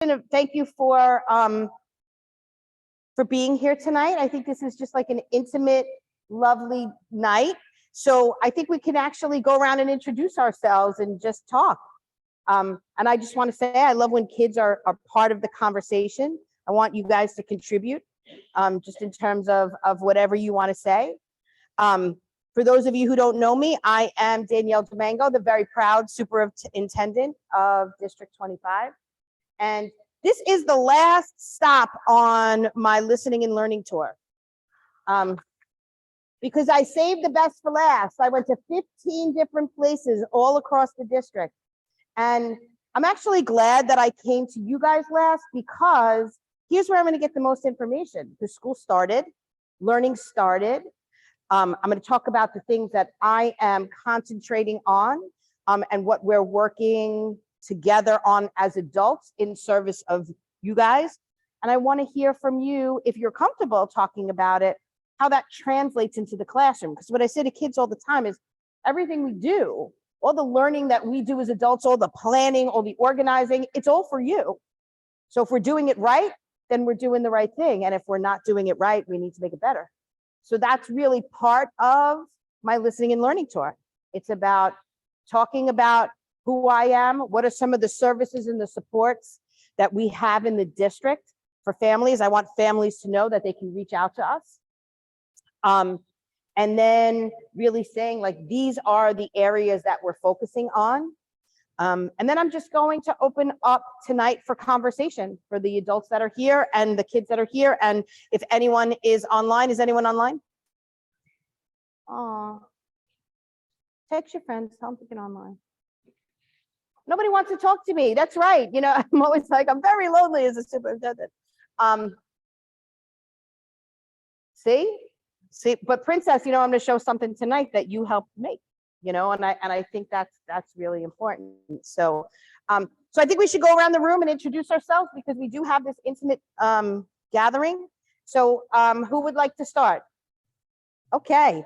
Thank you for being here tonight. I think this is just like an intimate, lovely night. So I think we can actually go around and introduce ourselves and just talk. And I just want to say, I love when kids are part of the conversation. I want you guys to contribute, just in terms of whatever you want to say. For those of you who don't know me, I am Danielle DiMango, the very proud Superintendent of District 25. And this is the last stop on my listening and learning tour. Because I saved the best for last. I went to 15 different places all across the district. And I'm actually glad that I came to you guys last, because here's where I'm going to get the most information. The school started, learning started. I'm going to talk about the things that I am concentrating on, and what we're working together on as adults in service of you guys. And I want to hear from you, if you're comfortable talking about it, how that translates into the classroom. Because what I say to kids all the time is, everything we do, all the learning that we do as adults, all the planning, all the organizing, it's all for you. So if we're doing it right, then we're doing the right thing. And if we're not doing it right, we need to make it better. So that's really part of my listening and learning tour. It's about talking about who I am, what are some of the services and the supports that we have in the district for families. I want families to know that they can reach out to us. And then really saying, like, these are the areas that we're focusing on. And then I'm just going to open up tonight for conversation for the adults that are here and the kids that are here. And if anyone is online, is anyone online? Oh, text your friends, tell them to get online. Nobody wants to talk to me. That's right. You know, I'm always like, I'm very lonely as a superintendent. See, but Princess, you know, I'm going to show something tonight that you helped make, you know, and I think that's really important. So, so I think we should go around the room and introduce ourselves, because we do have this intimate gathering. So, who would like to start? Okay.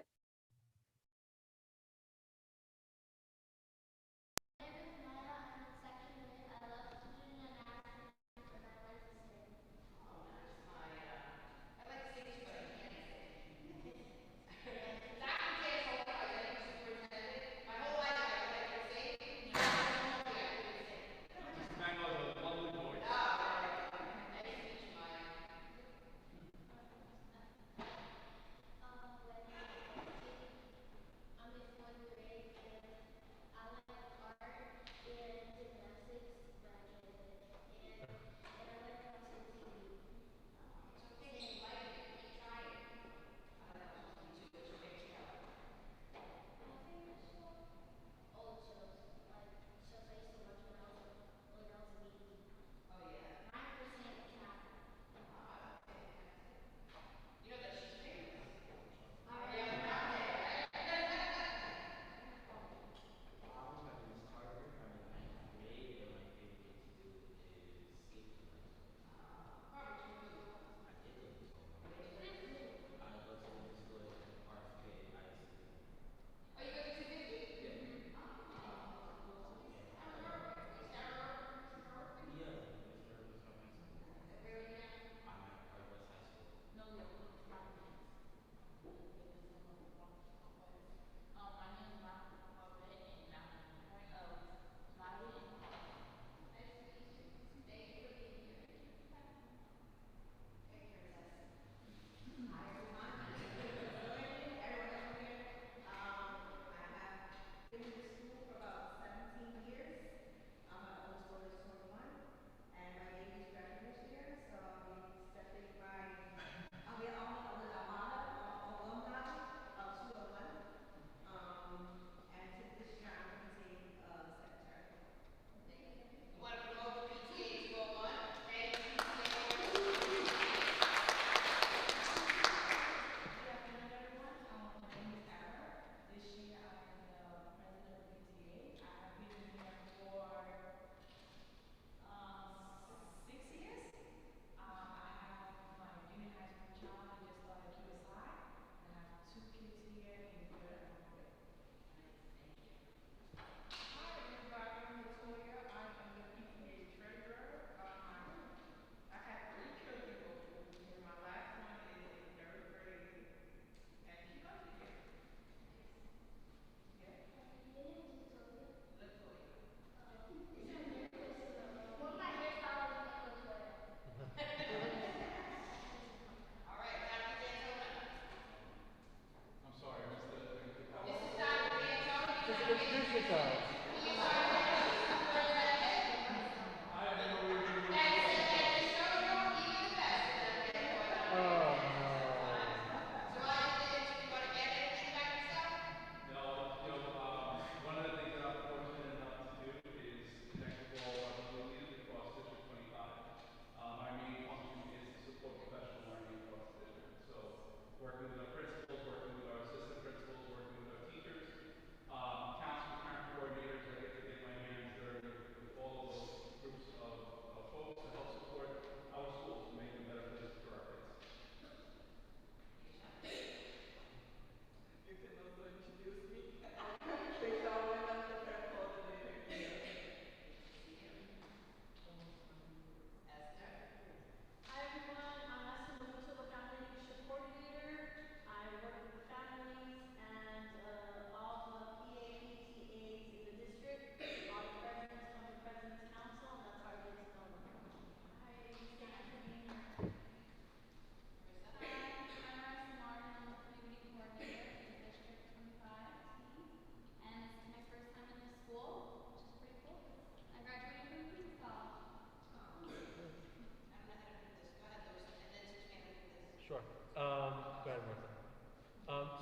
Sure. Go ahead, Martha.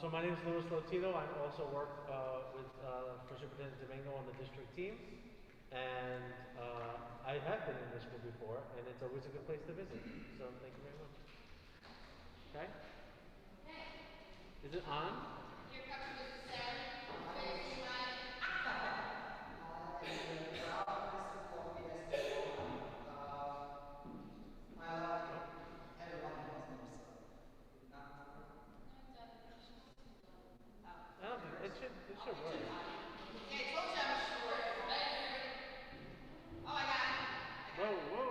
So my name is Louis Lotito. I also work for Superintendent DiMango on the district team. And I have been in this school before, and it's always a good place to visit. So thank you very much. Okay? Is it on? Here comes Mrs. Sally. Facing my Nice to talk to you guys too. I love you. Everyone knows there, so not worry. I don't think it should work. Yeah, I told you I'm short. Ready, everybody? Oh, I got it. Whoa, whoa.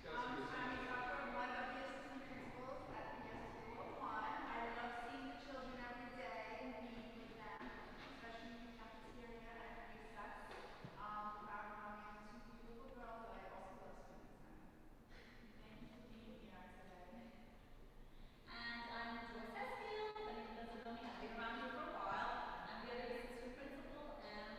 I'm Tucker, one of the assistant principals at PS 201. I love seeing the children every day and being with them, especially in the cafeteria at recess. Proud mommy of two beautiful girls that I also love spending time with. Thank you for being here today. And I'm Joyce Esfield. If any of you guys don't know me, I've been around here for a while. I'm the other assistant principal, and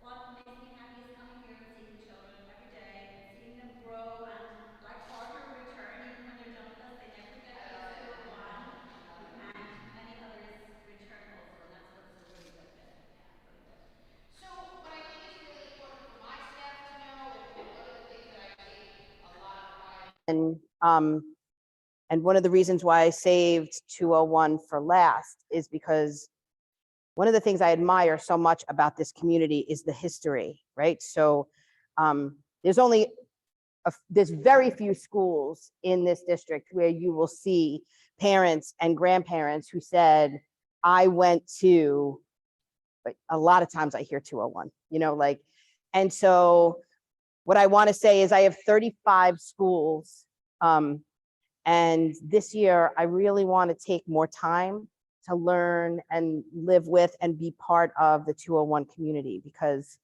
what makes me happy is coming here and seeing the children every day and seeing them grow and like harder return even when they're done with us. They never forget PS 201, and many others return also, and that's what's a really good thing. Yeah, really good. So what I think is really important for my staff to know, and one of the things that I take a lot of pride And one of the reasons why I saved 201 for last is because one of the things I admire so much about this community is the history, right? So there's very few schools in this district where you will see parents and grandparents who said, I went to, but a lot of times I hear 201, and so what I want to say is I have 35 schools. And this year, I really want to take more time to learn and live with and be part of the 201 community, because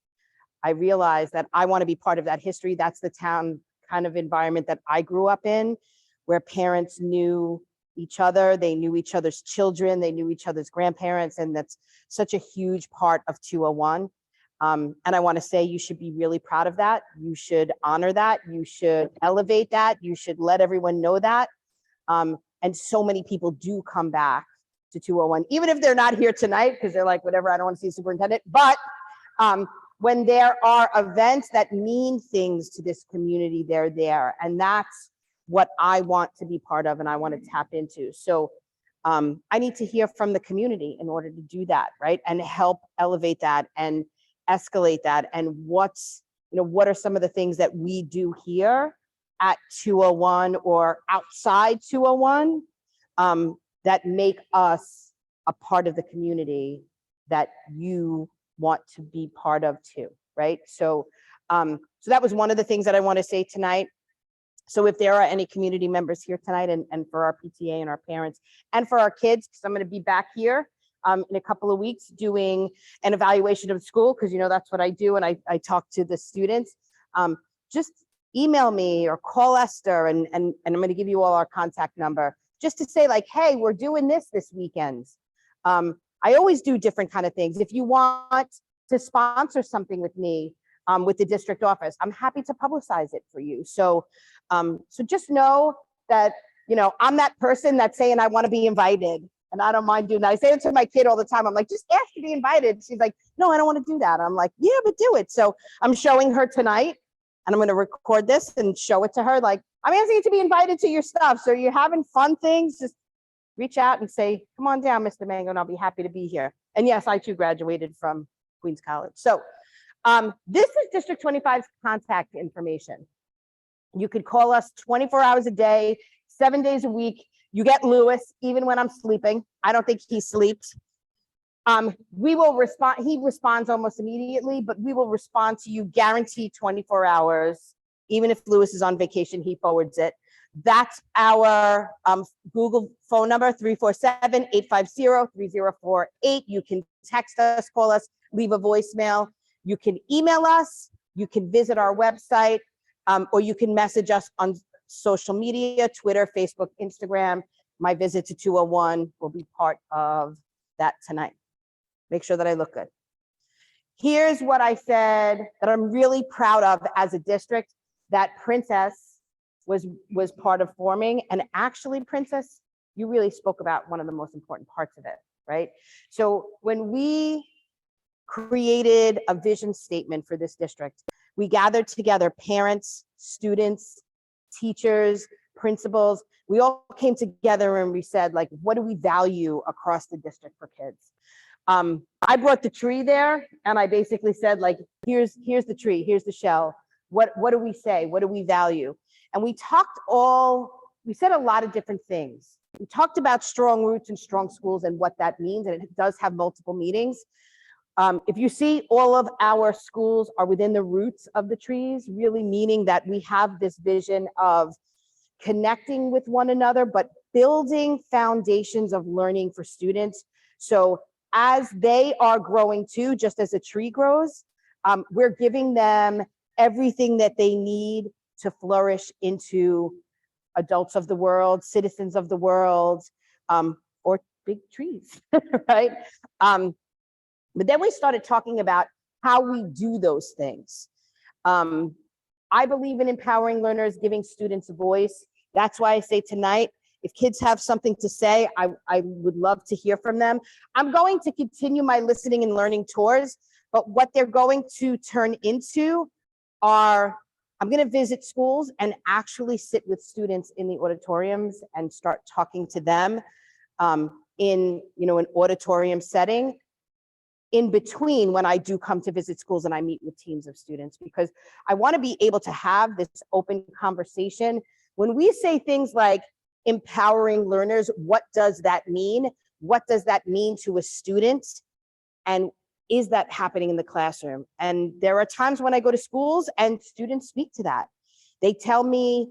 I realize that I want to be part of that history. That's the town kind of environment that I grew up in, where parents knew each other, they knew each other's children, they knew each other's grandparents, and that's such a huge part of 201. And I want to say you should be really proud of that. You should honor that. You should elevate that. You should let everyone know that. And so many people do come back to 201, even if they're not here tonight, because they're like, whatever, I don't want to see superintendent. But when there are events that mean things to this community, they're there. And that's what I want to be part of and I want to tap into. So I need to hear from the community in order to do that, right? And help elevate that and escalate that. And what are some of the things that we do here at 201 or outside 201 that make us a part of the community that you want to be part of too, right? So so that was one of the things that I want to say tonight. So if there are any community members here tonight, and for our PTA and our parents and for our kids, because I'm going to be back here in a couple of weeks doing an evaluation of school, because that's what I do, and I talk to the students. Just email me or call Esther, and I'm going to give you all our contact number, just to say like, hey, we're doing this weekend. I always do different kind of things. If you want to sponsor something with me, with the district office, I'm happy to publicize it for you. So just know that, I'm that person that's saying I want to be invited, and I don't mind doing that. I say it to my kid all the time. I'm like, just ask to be invited. She's like, no, I don't want to do that. I'm like, yeah, but do it. So I'm showing her tonight, and I'm going to record this and show it to her. Like, I'm asking you to be invited to your stuff. So you're having fun things, just reach out and say, come on down, Mr. Mango, and I'll be happy to be here. And yes, I too graduated from Queens College. So this is District 25's contact information. You could call us 24 hours a day, 7 days a week. You get Lewis, even when I'm sleeping. I don't think he sleeps. We will respond. He responds almost immediately, but we will respond to you guaranteed 24 hours. Even if Lewis is on vacation, he forwards it. That's our Google phone number, 347-850-3048. You can text us, call us, leave a voicemail. You can email us, you can visit our website, or you can message us on social media, Twitter, Facebook, Instagram. My visit to 201 will be part of that tonight. Make sure that I look good. Here's what I said that I'm really proud of as a district, that Princess was part of forming. And actually, Princess, you really spoke about one of the most important parts of it, right? So when we created a vision statement for this district, we gathered together parents, students, teachers, principals. We all came together and we said, like, what do we value across the district for kids? I brought the tree there and I basically said, like, here's the tree, here's the shell. What do we say? What do we value? And we said a lot of different things. We talked about strong roots and strong schools and what that means, and it does have multiple meanings. If you see, all of our schools are within the roots of the trees, really meaning that we have this vision of connecting with one another, but building foundations of learning for students. So as they are growing too, just as a tree grows, we're giving them everything that they need to flourish into adults of the world, citizens of the world, or big trees, right? But then we started talking about how we do those things. I believe in empowering learners, giving students a voice. That's why I say tonight, if kids have something to say, I would love to hear from them. I'm going to continue my listening and learning tours, but what they're going to turn into are, I'm going to visit schools and actually sit with students in the auditoriums and start talking to them in an auditorium setting, in between when I do come to visit schools and I meet with teams of students, because I want to be able to have this open conversation. When we say things like empowering learners, what does that mean? What does that mean to a student? And is that happening in the classroom? And there are times when I go to schools and students speak to that. They tell me,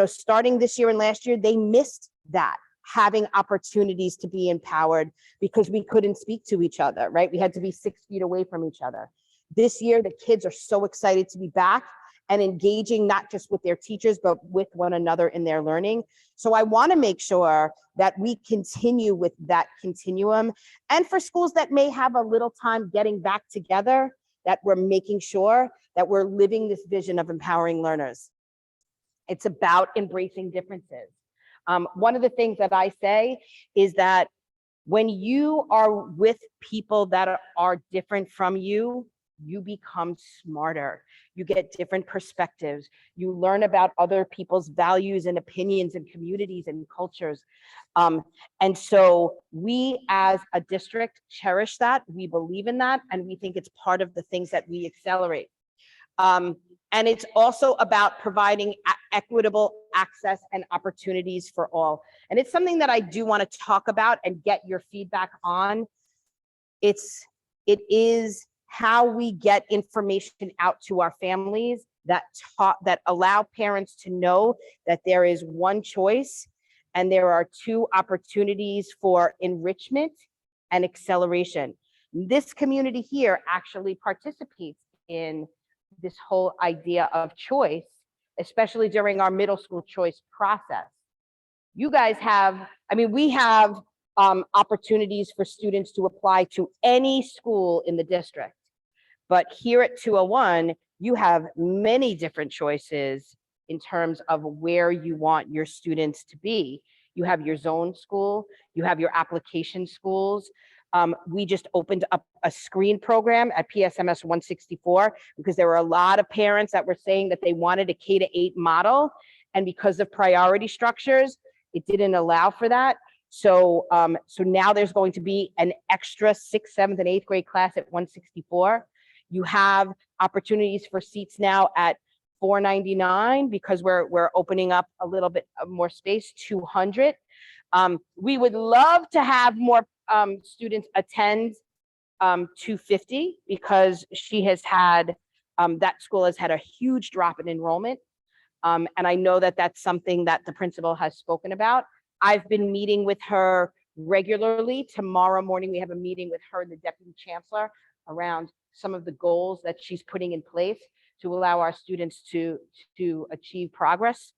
starting this year and last year, they missed that, having opportunities to be empowered because we couldn't speak to each other, right? We had to be 6 feet away from each other. This year, the kids are so excited to be back and engaging not just with their teachers, but with one another in their learning. So I want to make sure that we continue with that continuum. And for schools that may have a little time getting back together, that we're making sure that we're living this vision of empowering learners. It's about embracing differences. One of the things that I say is that when you are with people that are different from you, you become smarter. You get different perspectives. You learn about other people's values and opinions and communities and cultures. And so we as a district cherish that. We believe in that. And we think it's part of the things that we accelerate. And it's also about providing equitable access and opportunities for all. And it's something that I do want to talk about and get your feedback on. It is how we get information out to our families that allow parents to know that there is one choice and there are two opportunities for enrichment and acceleration. This community here actually participates in this whole idea of choice, especially during our middle school choice process. You guys have, we have opportunities for students to apply to any school in the district. But here at 201, you have many different choices in terms of where you want your students to be. You have your zone school, you have your application schools. We just opened up a screen program at PSMS 164 because there were a lot of parents that were saying that they wanted a K-8 model. And because of priority structures, it didn't allow for that. So, so now there's going to be an extra 6th, 7th, and 8th grade class at 164. You have opportunities for seats now at $4.99 because we're opening up a little bit more space, 200. We would love to have more students attend 250 because she has had, that school has had a huge drop in enrollment. And I know that that's something that the principal has spoken about. I've been meeting with her regularly. Tomorrow morning, we have a meeting with her and the deputy chancellor around some of the goals that she's putting in place to allow our students to achieve progress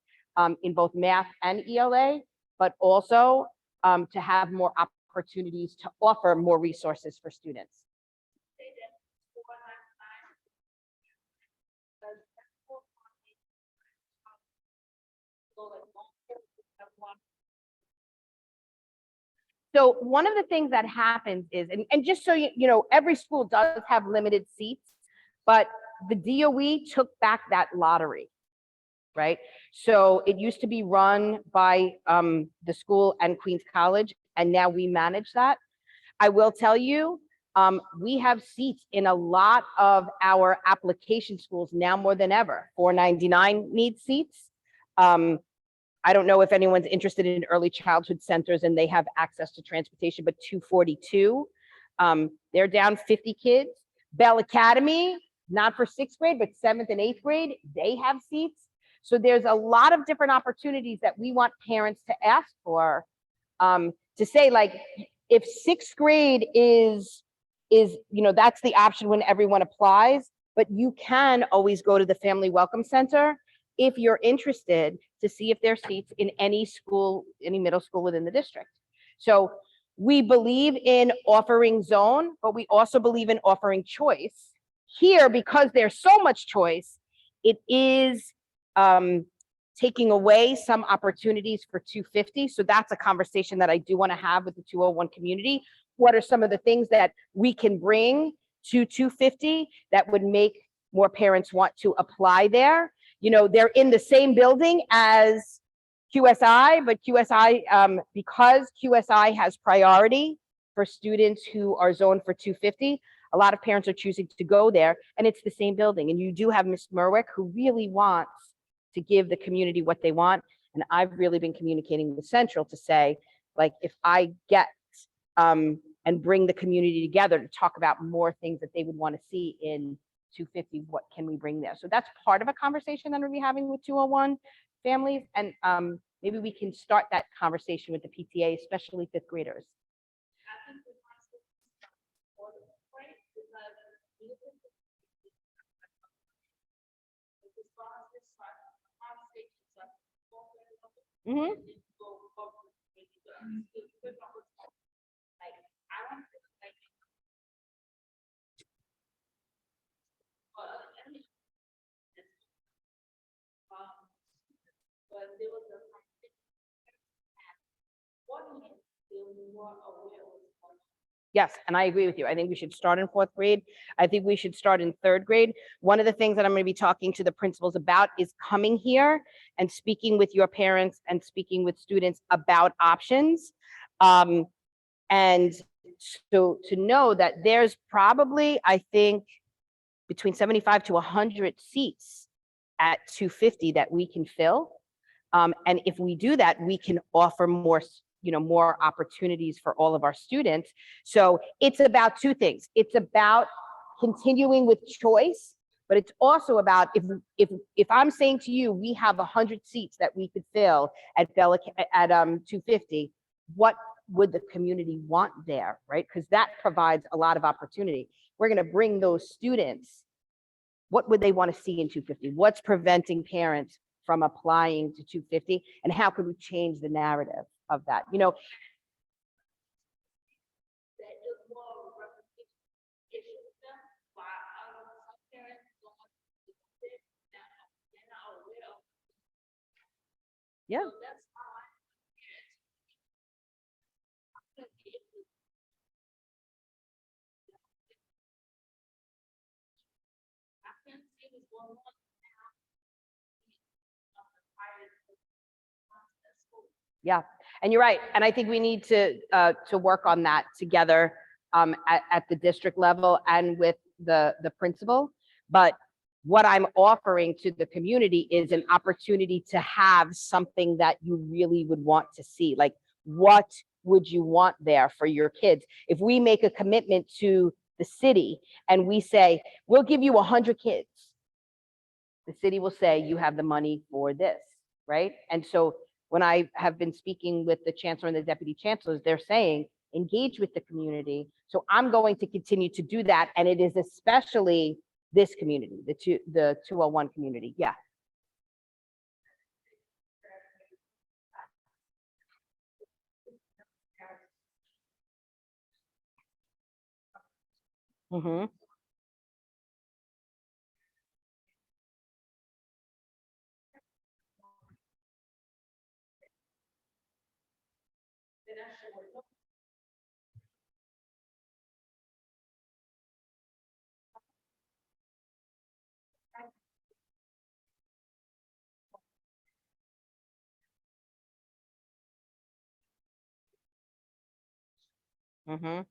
in both math and ELA, but also to have more opportunities to offer more resources for students. So one of the things that happens is, and just so you know, every school does have limited seats, but the DOE took back that lottery, right? So it used to be run by the school and Queens College, and now we manage that. I will tell you, we have seats in a lot of our application schools now more than ever. 499 needs seats. I don't know if anyone's interested in early childhood centers and they have access to transportation, but 242, they're down 50 kids. Bell Academy, not for 6th grade, but 7th and 8th grade, they have seats. So there's a lot of different opportunities that we want parents to ask for, to say, like, if 6th grade is, that's the option when everyone applies, but you can always go to the Family Welcome Center if you're interested, to see if there are seats in any school, any middle school within the district. So we believe in offering zone, but we also believe in offering choice. Here, because there's so much choice, it is taking away some opportunities for 250. So that's a conversation that I do want to have with the 201 community. What are some of the things that we can bring to 250 that would make more parents want to apply there? They're in the same building as QSI, but QSI, because QSI has priority for students who are zoned for 250, a lot of parents are choosing to go there, and it's the same building. And you do have Ms. Merwick, who really wants to give the community what they want. And I've really been communicating with Central to say, like, if I get and bring the community together to talk about more things that they would want to see in 250, what can we bring there? So that's part of a conversation that we'll be having with 201 families. And maybe we can start that conversation with the PTA, especially 5th graders. Mm-hmm. Yes, and I agree with you. I think we should start in 4th grade. I think we should start in 3rd grade. One of the things that I'm going to be talking to the principals about is coming here and speaking with your parents and speaking with students about options. And so to know that there's probably, I think, between 75 to 100 seats at 250 that we can fill. And if we do that, we can offer more, more opportunities for all of our students. So it's about two things. It's about continuing with choice, but it's also about, if I'm saying to you, we have 100 seats that we could fill at 250, what would the community want there, right? Because that provides a lot of opportunity. We're going to bring those students. What would they want to see in 250? What's preventing parents from applying to 250? And how could we change the narrative of that? Yeah. Yeah, and you're right. And I think we need to work on that together at the district level and with the principal. But what I'm offering to the community is an opportunity to have something that you really would want to see. Like, what would you want there for your kids? If we make a commitment to the city and we say, we'll give you 100 kids, the city will say, you have the money for this, right? And so when I have been speaking with the chancellor and the deputy chancellors, they're saying, engage with the community. So I'm going to continue to do that. And it is especially this community, the 201 community. Yeah. Mm-hmm. Mm-hmm.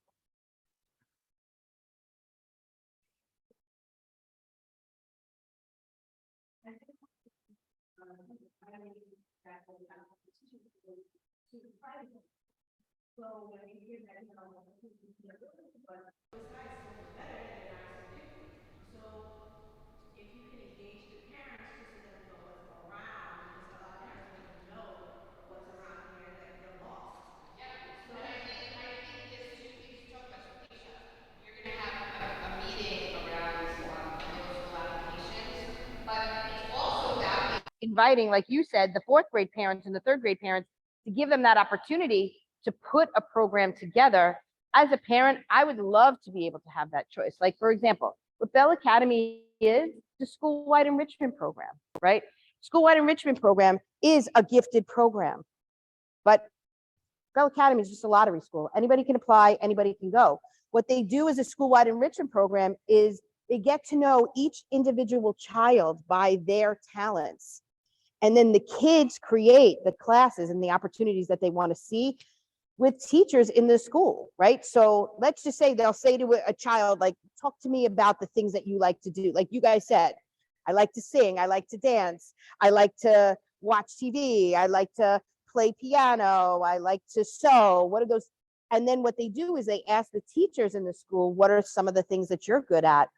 It's nice, so much better, and they're nice and new. So if you can engage the parents just to let them know what's around, because a lot of parents don't even know what's around here, they're lost. Yeah, so, and I think there's two things you talk about. So Keisha, you're gonna have a meeting around middle school applications, but it's also about Inviting, like you said, the fourth grade parents and the third grade parents to give them that opportunity to put a program together. As a parent, I would love to be able to have that choice. Like, for example, what Bell Academy is the school-wide enrichment program, right? School-wide enrichment program is a gifted program, but Bell Academy is just a lottery school. Anybody can apply, anybody can go. What they do as a school-wide enrichment program is they get to know each individual child by their talents. And then the kids create the classes and the opportunities that they want to see with teachers in the school, right? So let's just say they'll say to a child, like, talk to me about the things that you like to do. Like you guys said, I like to sing, I like to dance, I like to watch TV, I like to play piano, I like to sew. What are those? And then what they do is they ask the teachers in the school, what are some of the things that you're good at?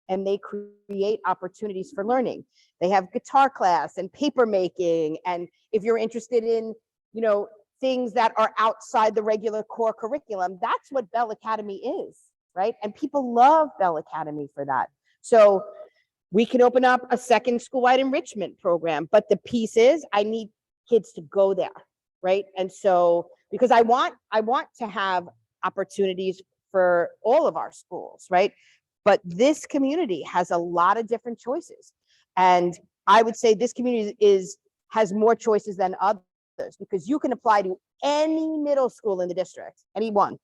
And they create opportunities for learning. They have guitar class and paper making. And if you're interested in, you know, things that are outside the regular core curriculum, that's what Bell Academy is, right? And people love Bell Academy for that. So we can open up a second school-wide enrichment program, but the piece is I need kids to go there, right? And so because I want to have opportunities for all of our schools, right? But this community has a lot of different choices. And I would say this community has more choices than others because you can apply to any middle school in the district, any one.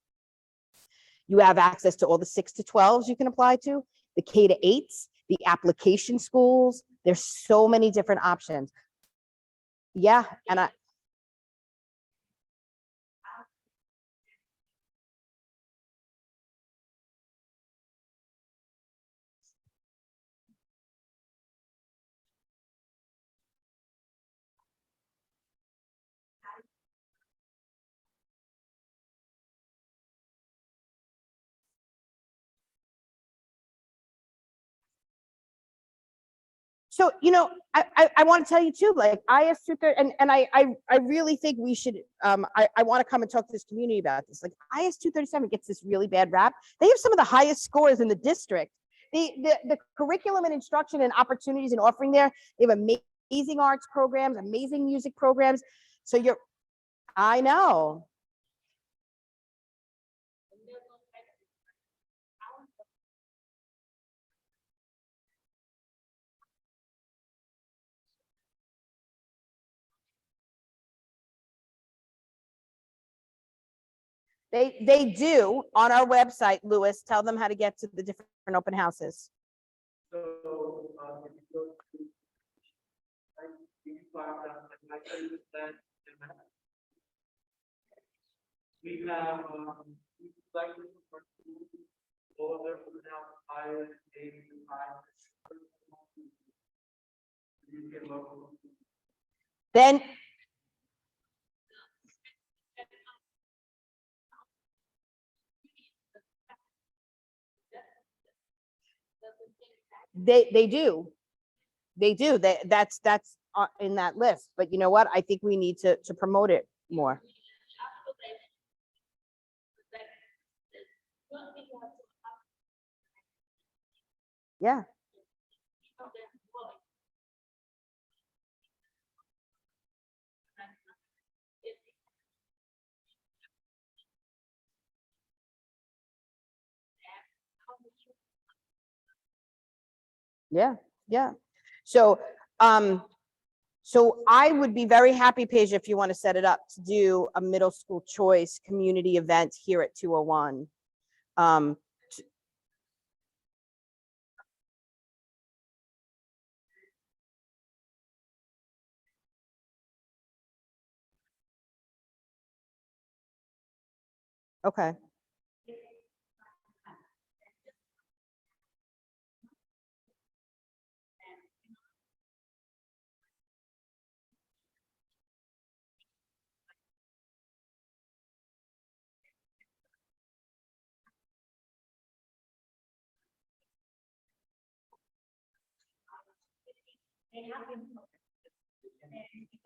You have access to all the 6 to 12s you can apply to, the K to 8s, the application schools. There's so many different options. Yeah, and so, you know, I want to tell you too, like IS 230, and I really think we should, I want to come and talk to this community about this. Like IS 237 gets this really bad rap. They have some of the highest scores in the district. The curriculum and instruction and opportunities and offering there, they have amazing arts programs, amazing music programs. So I know. They do on our website, Lewis. Tell them how to get to the different open houses. So, if you go to, like, you find out, like, 30%, we have, like, for all their now higher, 85. You can look. Then they do. They do. That's in that list. But you know what? I think we need to promote it more. Yeah. Yeah. Yeah. So so I would be very happy, Paige, if you want to set it up to do a middle school choice community event here at 201. Um, okay.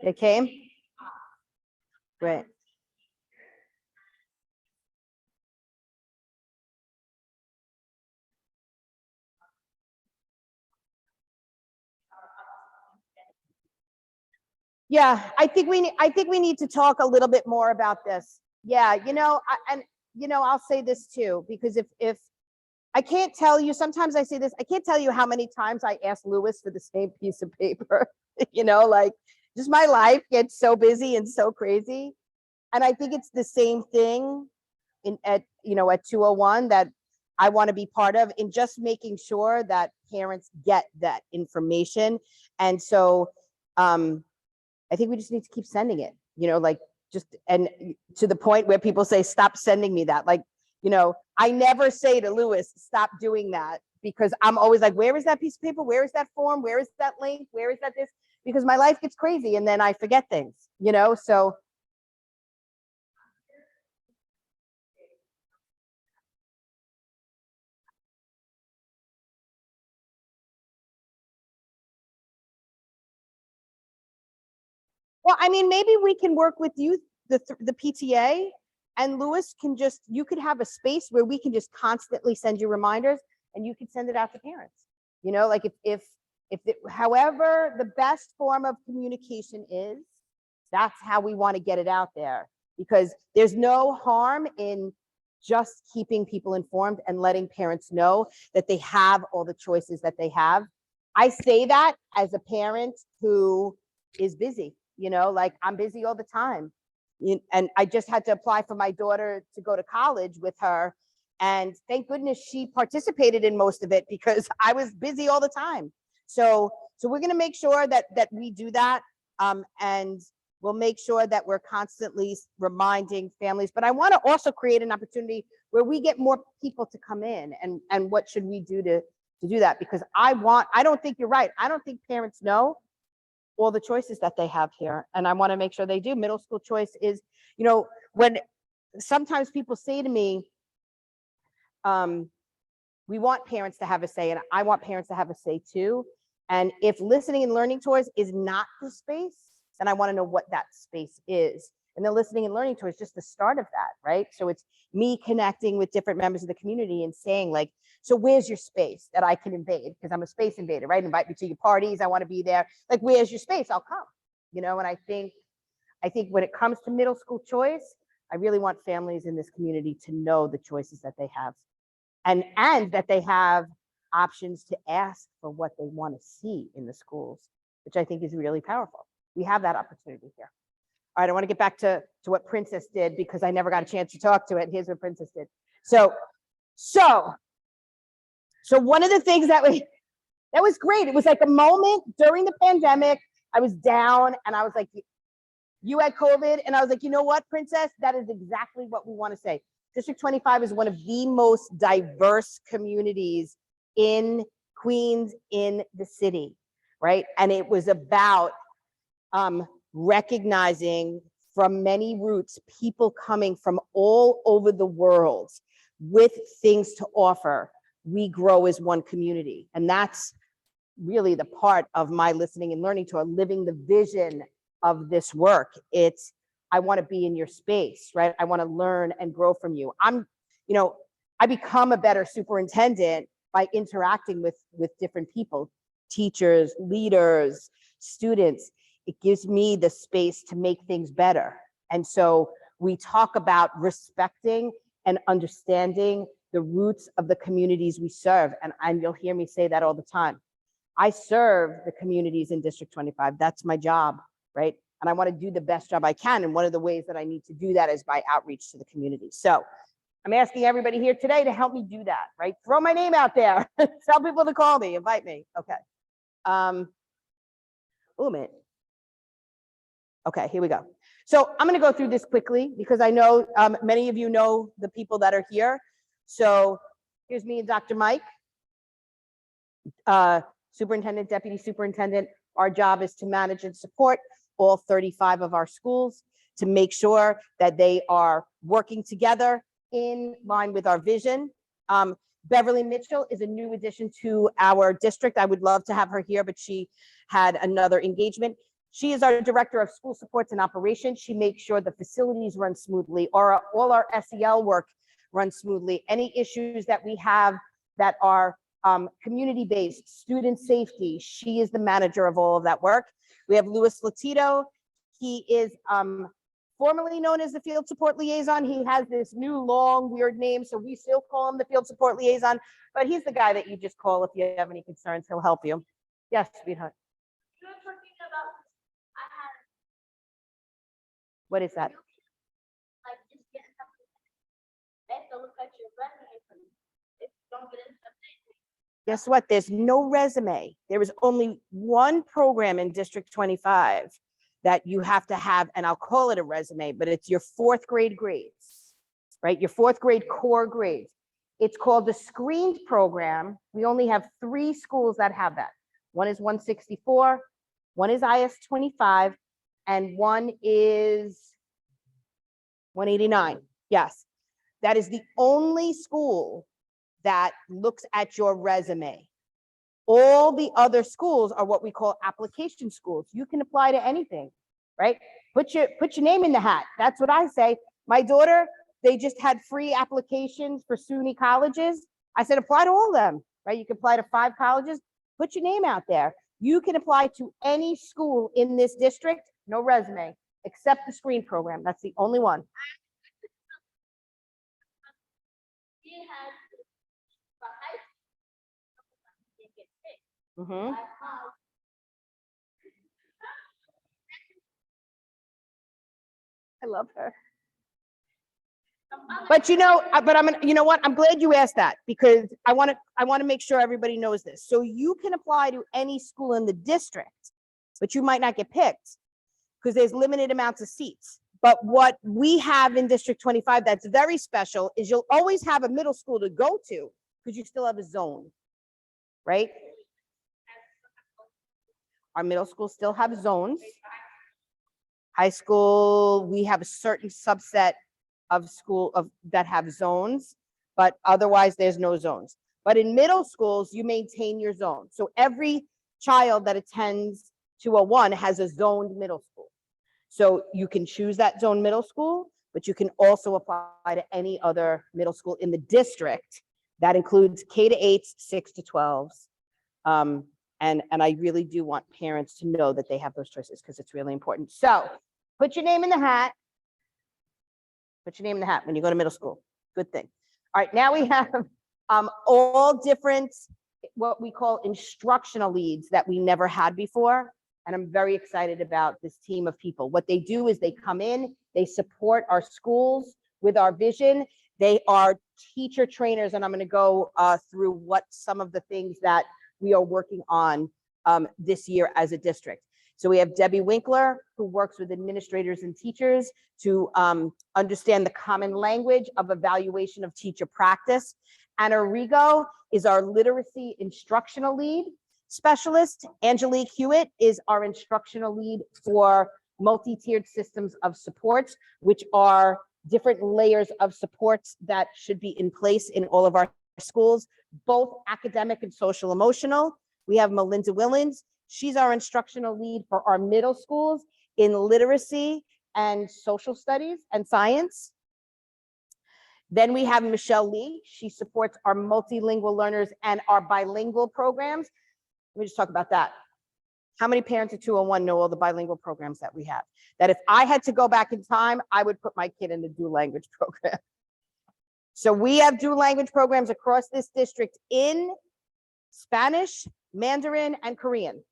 They came? Great. Yeah, I think we need to talk a little bit more about this. Yeah, I'll say this too, because if I can't tell you, sometimes I say this, I can't tell you how many times I asked Lewis for the same piece of paper, like just my life gets so busy and so crazy. And I think it's the same thing at 201 that I want to be part of, in just making sure that parents get that information. And so I think we just need to keep sending it, and to the point where people say, stop sending me that. I never say to Lewis, stop doing that, because I'm always like, where is that piece of paper? Where is that form? Where is that link? Where is that this? Because my life gets crazy and then I forget things, so. Well, I mean, maybe we can work with you, the PTA, and Lewis you could have a space where we can just constantly send you reminders, and you can send it out to parents. Like however the best form of communication is, that's how we want to get it out there, because there's no harm in just keeping people informed and letting parents know that they have all the choices that they have. I say that as a parent who is busy. Like I'm busy all the time. And I just had to apply for my daughter to go to college with her. And thank goodness she participated in most of it, because I was busy all the time. So we're going to make sure that we do that. And we'll make sure that we're constantly reminding families. But I want to also create an opportunity where we get more people to come in. And what should we do to do that? Because I don't think you're right. I don't think parents know all the choices that they have here. And I want to make sure they do. Middle school choice is, when sometimes people say to me, we want parents to have a say, and I want parents to have a say too. And if listening and learning tours is not the space, then I want to know what that space is. And the listening and learning tour is just the start of that, right? So it's me connecting with different members of the community and saying, like, so where's your space that I can invade? Because I'm a space invader, right? Invite me to your parties. I want to be there. Like, where's your space? I'll come, and I think when it comes to middle school choice, I really want families in this community to know the choices that they have, and that they have options to ask for what they want to see in the schools, which I think is really powerful. We have that opportunity here. All right, I want to get back to what Princess did, because I never got a chance to talk to it. Here's what Princess did. So one of the things that was great. It was like a moment during the pandemic. I was down and I was like, you had COVID. And I was like, you know what, Princess, that is exactly what we want to say. District 25 is one of the most diverse communities in Queens, in the city, right? And it was about recognizing from many roots, people coming from all over the world with things to offer. We grow as one community. And that's really the part of my listening and learning tour, living the vision of this work. It's, I want to be in your space, right? I want to learn and grow from you. I become a better superintendent by interacting with different people, teachers, leaders, students. It gives me the space to make things better. And so we talk about respecting and understanding the roots of the communities we serve. And you'll hear me say that all the time. I serve the communities in District 25. That's my job, right? And I want to do the best job I can. And one of the ways that I need to do that is by outreach to the community. So I'm asking everybody here today to help me do that, right? Throw my name out there. Tell people to call me, invite me. Okay. Oh, man. Okay, here we go. So I'm going to go through this quickly because I know many of you know the people that are here. So here's me and Dr. Mike, superintendent, deputy superintendent. Our job is to manage and support all 35 of our schools to make sure that they are working together in line with our vision. Beverly Mitchell is a new addition to our district. I would love to have her here, but she had another engagement. She is our director of school supports and operations. She makes sure the facilities run smoothly, or all our SEL work runs smoothly. Any issues that we have that are community-based, student safety, she is the manager of all of that work. We have Louis Latito. He is formerly known as the field support liaison. He has this new long weird name, so we still call him the field support liaison, but he's the guy that you just call if you have any concerns. He'll help you. Yes, sweetheart. You were talking about, I had, What is that? like, just get something. I have to look at your resume for me. If you don't get it, Guess what? There's no resume. There is only one program in District 25 that you have to have, and I'll call it a resume, but it's your 4th grade grades, right? Your 4th grade core grades. It's called the screened program. We only have 3 schools that have that. One is 164, one is IS 25, and one is 189. Yes, that is the only school that looks at your resume. All the other schools are what we call application schools. You can apply to anything, right? Put your name in the hat. That's what I say. My daughter, they just had free applications for SUNY colleges. I said, apply to all of them, right? You can apply to 5 colleges. Put your name out there. You can apply to any school in this district, no resume, except the screen program. That's the only one. he has, but I didn't get picked. Mhm. I love her. But you know, you know what? I'm glad you asked that, because I want to make sure everybody knows this. So you can apply to any school in the district, but you might not get picked because there's limited amounts of seats. But what we have in District 25 that's very special is you'll always have a middle school to go to because you still have a zone, right? Our middle schools still have zones. High school, we have a certain subset of that have zones, but otherwise there's no zones. But in middle schools, you maintain your zone. So every child that attends 201 has a zoned middle school. So you can choose that zone middle school, but you can also apply to any other middle school in the district. That includes K to 8s, 6 to 12s. And I really do want parents to know that they have those choices because it's really important. So put your name in the hat. Put your name in the hat when you go to middle school. Good thing. All right, now we have all different, what we call instructional leads that we never had before. And I'm very excited about this team of people. What they do is they come in, they support our schools with our vision. They are teacher trainers, and I'm going to go through what some of the things that we are working on this year as a district. So we have Debbie Winkler, who works with administrators and teachers to understand the common language of evaluation of teacher practice. Anna Rigo is our literacy instructional lead specialist. Angelique Hewitt is our instructional lead for multi-tiered systems of supports, which are different layers of supports that should be in place in all of our schools, both academic and social emotional. We have Melinda Willens. She's our instructional lead for our middle schools in literacy and social studies and science. Then we have Michelle Lee. She supports our multilingual learners and our bilingual programs. Let me just talk about that. How many parents at 201 know all the bilingual programs that we have? That if I had to go back in time, I would put my kid in the dual language program. So we have dual language programs across this district in Spanish, Mandarin, and Korean.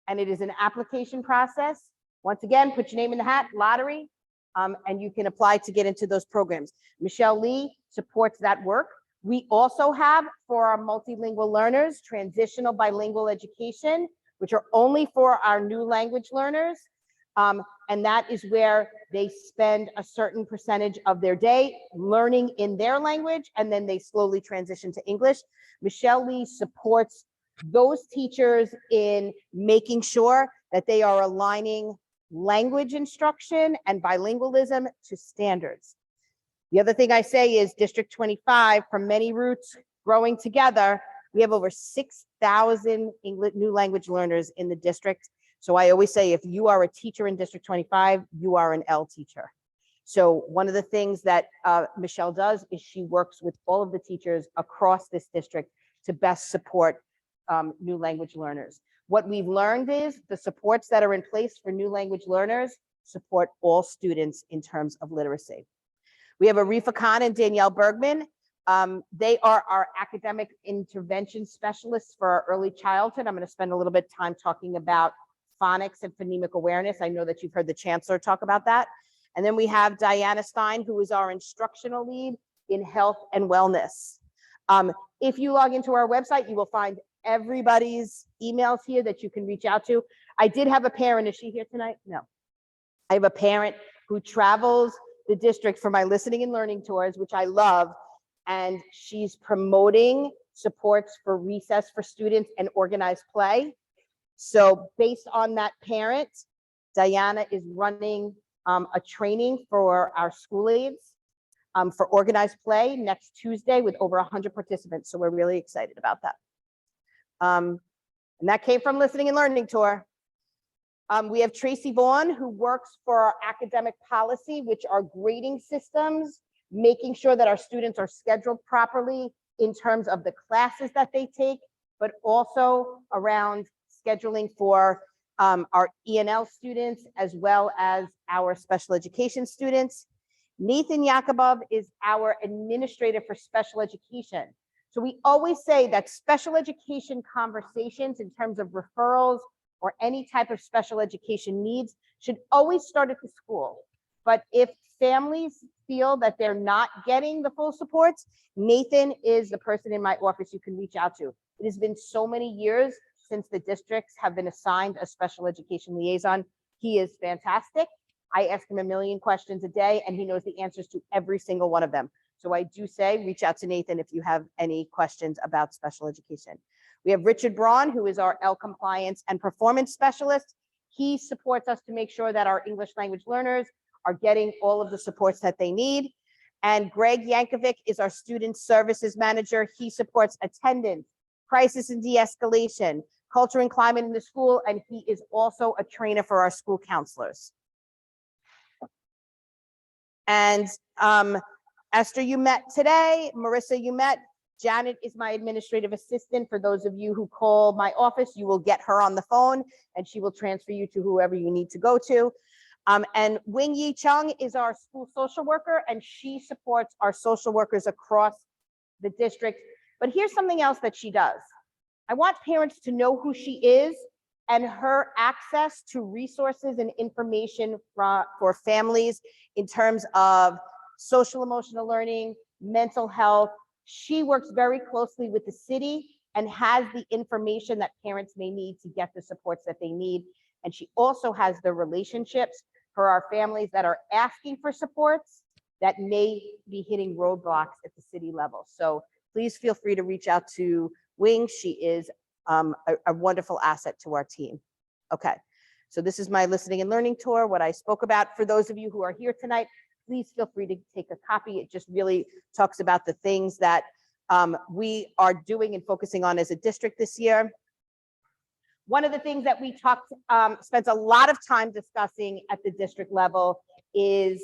And it is an application process. Once again, put your name in the hat, lottery, and you can apply to get into those programs. Michelle Lee supports that work. We also have, for our multilingual learners, transitional bilingual education, which are only for our new language learners. And that is where they spend a certain percentage of their day learning in their language, and then they slowly transition to English. Michelle Lee supports those teachers in making sure that they are aligning language instruction and bilingualism to standards. The other thing I say is District 25, from many roots growing together, we have over 6,000 new language learners in the district. So I always say, if you are a teacher in District 25, you are an L teacher. So one of the things that Michelle does is she works with all of the teachers across this district to best support new language learners. What we've learned is the supports that are in place for new language learners support all students in terms of literacy. We have Arifa Khan and Danielle Bergman. They are our academic intervention specialists for our early childhood. I'm going to spend a little bit of time talking about phonics and phonemic awareness. I know that you've heard the chancellor talk about that. And then we have Diana Stein, who is our instructional lead in health and wellness. If you log into our website, you will find everybody's emails here that you can reach out to. I did have a parent. Is she here tonight? No. I have a parent who travels the district for my listening and learning tours, which I love. And she's promoting supports for recess for students and organized play. So based on that parent, Diana is running a training for our school aides for organized play next Tuesday with over 100 participants. So we're really excited about that. And that came from listening and learning tour. We have Tracy Vaughn, who works for our academic policy, which are grading systems, making sure that our students are scheduled properly in terms of the classes that they take, but also around scheduling for our E&L students, as well as our special education students. Nathan Yakubov is our administrator for special education. So we always say that special education conversations in terms of referrals or any type of special education needs should always start at the school. But if families feel that they're not getting the full supports, Nathan is the person in my office you can reach out to. It has been so many years since the districts have been assigned a special education liaison. He is fantastic. I ask him a million questions a day and he knows the answers to every single one of them. So I do say, reach out to Nathan if you have any questions about special education. We have Richard Braun, who is our L compliance and performance specialist. He supports us to make sure that our English language learners are getting all of the supports that they need. And Greg Yankovic is our student services manager. He supports attendance, crisis and de-escalation, culture and climate in the school, and he is also a trainer for our school counselors. And Esther, you met today. Marissa, you met. Janet is my administrative assistant. For those of you who call my office, you will get her on the phone and she will transfer you to whoever you need to go to. And Wing Yi Chung is our school social worker, and she supports our social workers across the district. But here's something else that she does. I want parents to know who she is and her access to resources and information for families in terms of social emotional learning, mental health. She works very closely with the city and has the information that parents may need to get the supports that they need. And she also has the relationships for our families that are asking for supports that may be hitting roadblocks at the city level. So please feel free to reach out to Wing. She is a wonderful asset to our team. Okay, so this is my listening and learning tour, what I spoke about. For those of you who are here tonight, please feel free to take a copy. It just really talks about the things that we are doing and focusing on as a district this year. One of the things that we spent a lot of time discussing at the district level is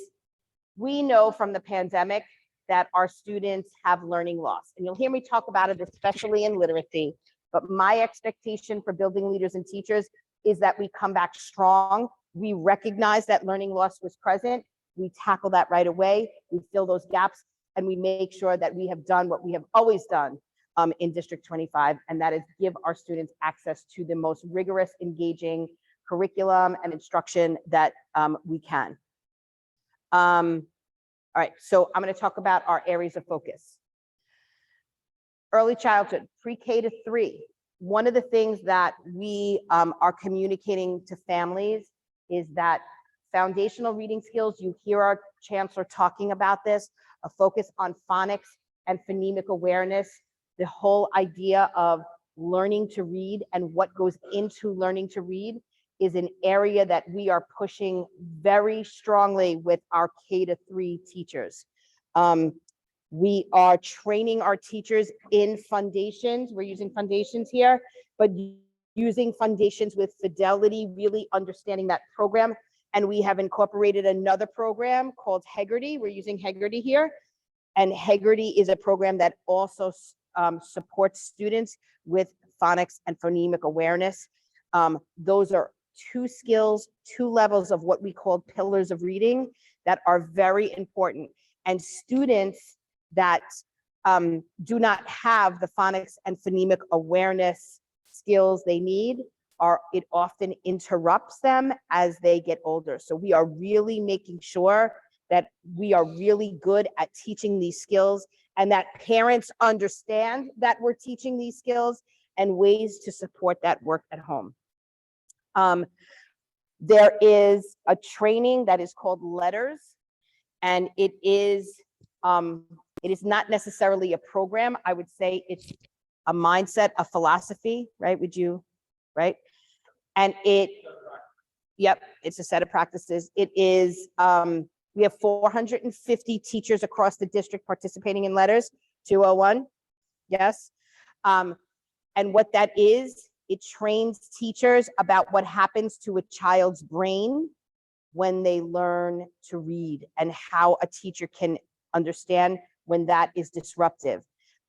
we know from the pandemic that our students have learning loss. And you'll hear me talk about it, especially in literacy. But my expectation for building leaders and teachers is that we come back strong. We recognize that learning loss was present. We tackle that right away. We fill those gaps and we make sure that we have done what we have always done in District 25, and that is give our students access to the most rigorous, engaging curriculum and instruction that we can. All right, so I'm going to talk about our areas of focus. Early childhood, pre-K to 3. One of the things that we are communicating to families is that foundational reading skills, you hear our chancellor talking about this, a focus on phonics and phonemic awareness, the whole idea of learning to read and what goes into learning to read is an area that we are pushing very strongly with our K to 3 teachers. We are training our teachers in foundations. We're using foundations here, but using Foundations with Fidelity, really understanding that program. And we have incorporated another program called Hegarty. We're using Hegarty here. And Hegarty is a program that also supports students with phonics and phonemic awareness. Those are two skills, two levels of what we call pillars of reading that are very important. And students that do not have the phonics and phonemic awareness skills they need, it often interrupts them as they get older. So we are really making sure that we are really good at teaching these skills and that parents understand that we're teaching these skills and ways to support that work at home. There is a training that is called Letters, and it is not necessarily a program. I would say it's a mindset, a philosophy, right? Would you, right? And yep, it's a set of practices. It is, we have 450 teachers across the district participating in Letters, 201, yes. And what that is, it trains teachers about what happens to a child's brain when they learn to read and how a teacher can understand when that is disruptive.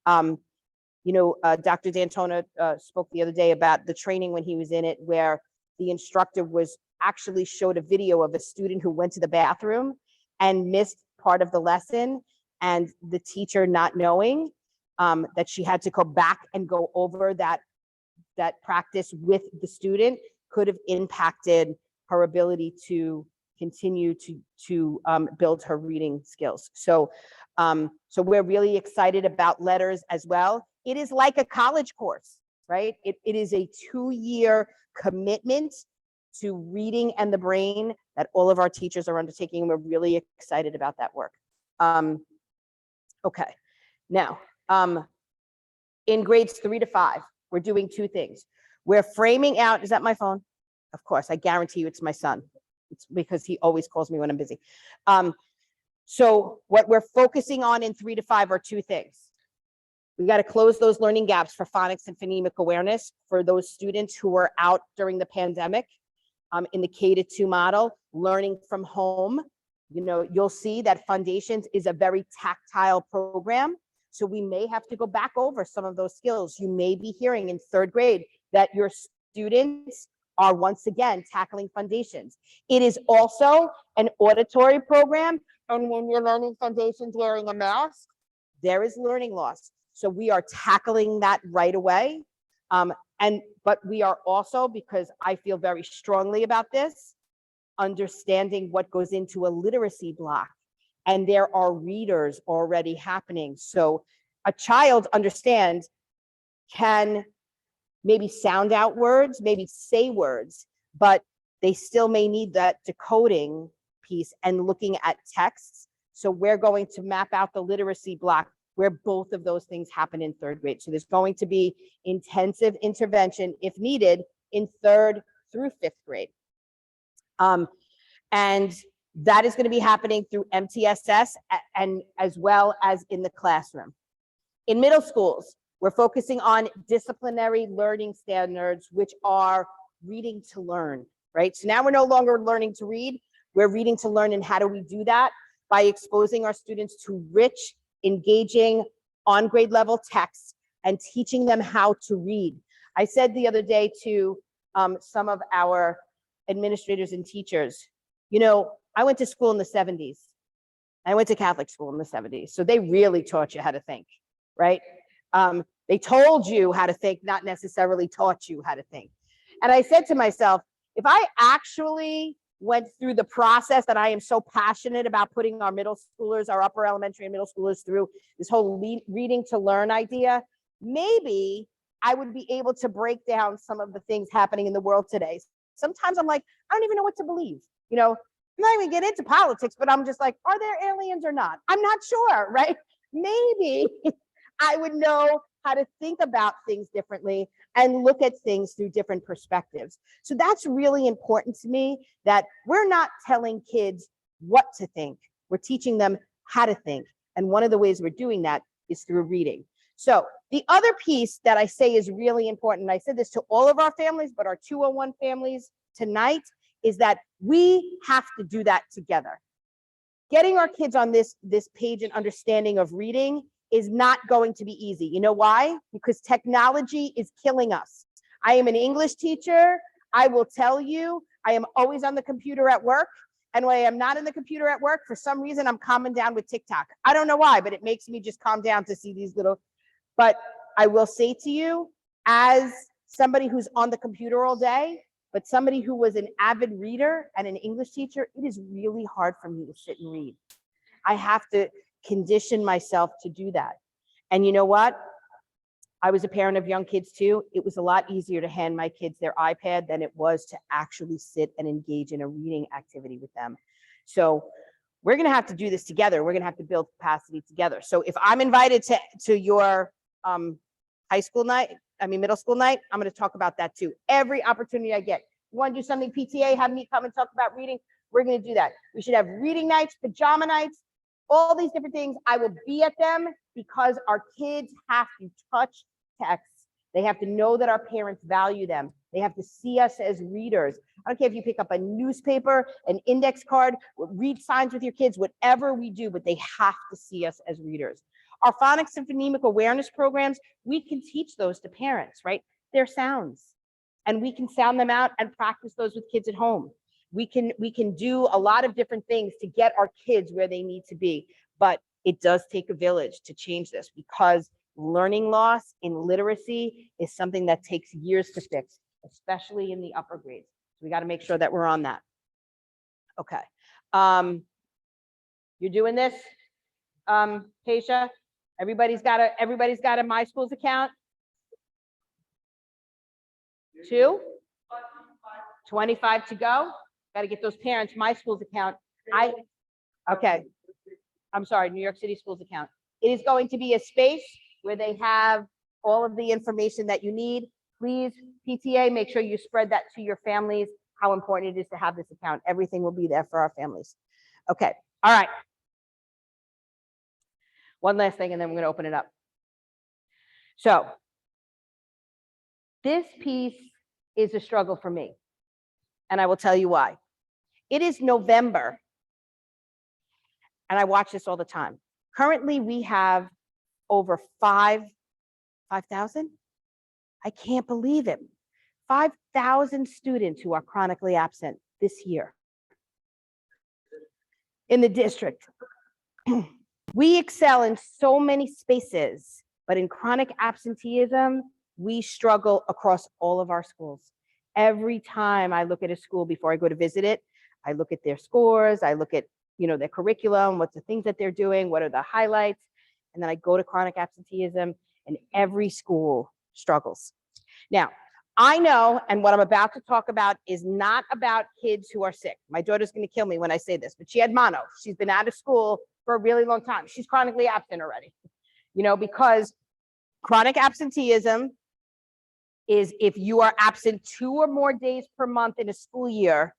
You know, Dr. D'Antona spoke the other day about the training when he was in it, where the instructor actually showed a video of a student who went to the bathroom and missed part of the lesson, and the teacher not knowing that she had to go back and go over that practice with the student could have impacted her ability to continue to build her reading skills. So we're really excited about Letters as well. It is like a college course, right? It is a 2-year commitment to reading and the brain that all of our teachers are undertaking. We're really excited about that work. Okay, now, in grades 3 to 5, we're doing 2 things. We're framing out, is that my phone? Of course, I guarantee you it's my son. It's because he always calls me when I'm busy. So what we're focusing on in 3 to 5 are 2 things. We got to close those learning gaps for phonics and phonemic awareness for those students who were out during the pandemic in the K-2 model, learning from home. You know, you'll see that Foundations is a very tactile program. So we may have to go back over some of those skills. You may be hearing in 3rd grade that your students are once again tackling Foundations. It is also an auditory program. And when you're learning Foundations wearing a mask, there is learning loss. So we are tackling that right away. But we are also, because I feel very strongly about this, understanding what goes into a literacy block. And there are readers already happening. So a child, understand, can maybe sound out words, maybe say words, but they still may need that decoding piece and looking at texts. So we're going to map out the literacy block where both of those things happen in 3rd grade. So there's going to be intensive intervention if needed in 3rd through 5th grade. And that is going to be happening through MTSS and as well as in the classroom. In middle schools, we're focusing on disciplinary learning standards, which are reading to learn, right? So now we're no longer learning to read, we're reading to learn. And how do we do that? By exposing our students to rich, engaging, on grade level texts and teaching them how to read. I said the other day to some of our administrators and teachers, you know, I went to school in the 70s. I went to Catholic school in the 70s. So they really taught you how to think, right? They told you how to think, not necessarily taught you how to think. And I said to myself, if I actually went through the process that I am so passionate about putting our middle schoolers, our upper elementary and middle schoolers through this whole reading to learn idea, maybe I would be able to break down some of the things happening in the world today. Sometimes I'm like, I don't even know what to believe. You know, I'm not even get into politics, but I'm just like, are there aliens or not? I'm not sure, right? Maybe I would know how to think about things differently and look at things through different perspectives. So that's really important to me, that we're not telling kids what to think. We're teaching them how to think. And one of the ways we're doing that is through reading. So The other piece that I say is really important, and I said this to all of our families, but our 201 families tonight, is that we have to do that together. Getting our kids on this page and understanding of reading is not going to be easy. You know why? Because technology is killing us. I am an English teacher. I will tell you, I am always on the computer at work. And when I am not in the computer at work, for some reason, I'm calming down with TikTok. I don't know why, but it makes me just calm down to see these little, but I will say to you, as somebody who's on the computer all day, but somebody who was an avid reader and an English teacher, it is really hard for me to sit and read. I have to condition myself to do that. And you know what? I was a parent of young kids too. It was a lot easier to hand my kids their iPad than it was to actually sit and engage in a reading activity with them. So we're gonna have to do this together. We're gonna have to build capacity together. So if I'm invited to your high school night, middle school night, I'm gonna talk about that too. Every opportunity I get. You wanna do something PTA, have me come and talk about reading, we're gonna do that. We should have reading nights, pajama nights, all these different things. I will be at them because our kids have to touch texts. They have to know that our parents value them. They have to see us as readers. I don't care if you pick up a newspaper, an index card, read signs with your kids, whatever we do, but they have to see us as readers. Our phonics and phonemic awareness programs, we can teach those to parents, right? They're sounds, and we can sound them out and practice those with kids at home. We can do a lot of different things to get our kids where they need to be, but it does take a village to change this, because learning loss in literacy is something that takes years to fix, especially in the upper grades. So we got to make sure that we're on that. Okay. You're doing this, Keisha? Everybody's got a My Schools account? 2? 25 to go? Got to get those parents My Schools account. Okay. I'm sorry, New York City Schools account. It is going to be a space where they have all of the information that you need. Please, PTA, make sure you spread that to your families, how important it is to have this account. Everything will be there for our families. Okay, all right. One last thing, and then we're going to open it up. So this piece is a struggle for me, and I will tell you why. It is November, and I watch this all the time. Currently, we have over 5,000? I can't believe it. 5,000 students who are chronically absent this year in the district. We excel in so many spaces, but in chronic absenteeism, we struggle across all of our schools. Every time I look at a school before I go to visit it, I look at their scores, I look at their curriculum, what's the things that they're doing, what are the highlights, and then I go to chronic absenteeism, and every school struggles. Now, I know, and what I'm about to talk about is not about kids who are sick. My daughter's going to kill me when I say this, but she had mono. She's been out of school for a really long time. She's chronically absent already, because chronic absenteeism is if you are absent 2 or more days per month in a school year,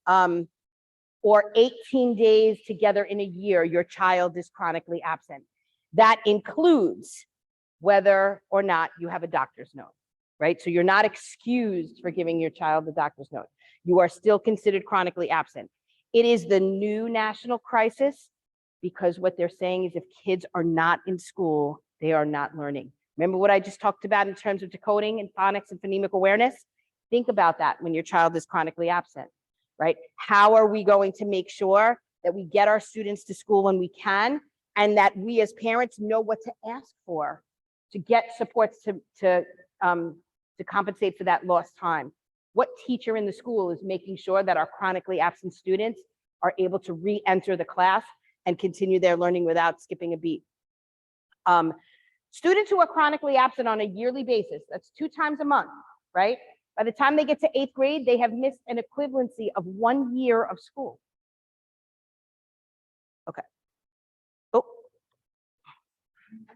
or 18 days together in a year, your child is chronically absent. That includes whether or not you have a doctor's note, right? So you're not excused for giving your child the doctor's note. You are still considered chronically absent. It is the new national crisis, because what they're saying is if kids are not in school, they are not learning. Remember what I just talked about in terms of decoding and phonics and phonemic awareness? Think about that when your child is chronically absent, right? How are we going to make sure that we get our students to school when we can, and that we as parents know what to ask for to get supports to compensate for that lost time? What teacher in the school is making sure that our chronically absent students are able to re-enter the class and continue their learning without skipping a beat? Students who are chronically absent on a yearly basis, that's 2 times a month, right? By the time they get to 8th grade, they have missed an equivalency of 1 year of school. Okay. Oh.